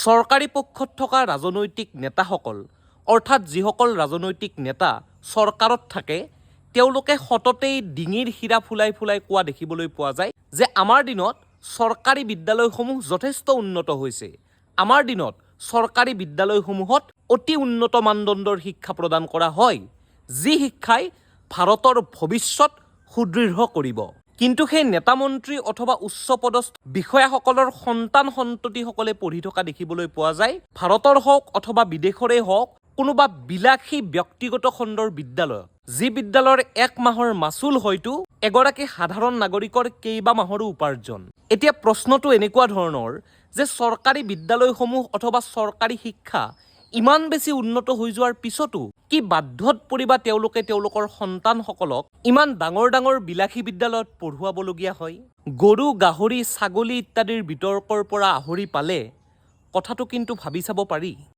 চৰকাৰী পক্ষত থকা ৰাজনৈতিক নেতাসকল অৰ্থাৎ যিসকল ৰাজনৈতিক নেতা চৰকাৰত থাকে তেওঁলোকে সততেই ডিঙিৰ শিৰা ফুলাই ফুলাই কোৱা দেখিবলৈ পোৱা যায় যে আমাৰ দিনত চৰকাৰী বিদ্যালয়সমূহ যথেষ্ট উন্নত হৈছে। আমাৰ দিনত চৰকাৰী বিদ্যালয়সমূহত অতি উন্নত মানদণ্ডৰ শিক্ষা প্ৰদান কৰা হয়, যি শিক্ষাই ভাৰতৰ ভৱিষ্যত সুদৃঢ় কৰিব। কিন্তু সেই নেতা মন্ত্ৰী অথবা উচ্চপদস্থ বিষয়াসকলৰ সন্তান সন্ততিসকলে পঢ়ি থকা দেখিবলৈ পোৱা যায় ভাৰতৰ হওক অথবা বিদেশৰে হওক কোনোবা বিলাসী ব্যক্তিগত খণ্ডৰ বিদ্যালয়ত, যি বিদ্যালয়ৰ এক মাহৰ মাচুল হয়তো এগৰাকী সাধাৰণ নাগৰিকৰ কেইবা মাহৰো উপাৰ্জন। এতিয়া প্ৰশ্নটো এনেকুৱা ধৰণৰ যে চৰকাৰী বিদ্যালয়সমূহ অথবা চৰকাৰী শিক্ষা ইমান বেছি উন্নত হৈ যোৱাৰ পিছতো কি বাধ্যত পৰিবা তেওঁলোকে তেওঁলোকৰ সন্তানসকলক ইমান ডাঙৰ ডাঙৰ বিলাসী বিদ্যালয়ত পঢ়ুৱাবলগীয়া হয়? গৰু, গাহৰি, ছাগলী ইত্যাদিৰ বিতৰ্কৰ পৰা আহৰি পালে কথাটো কিন্তু ভাবি চাব পাৰি।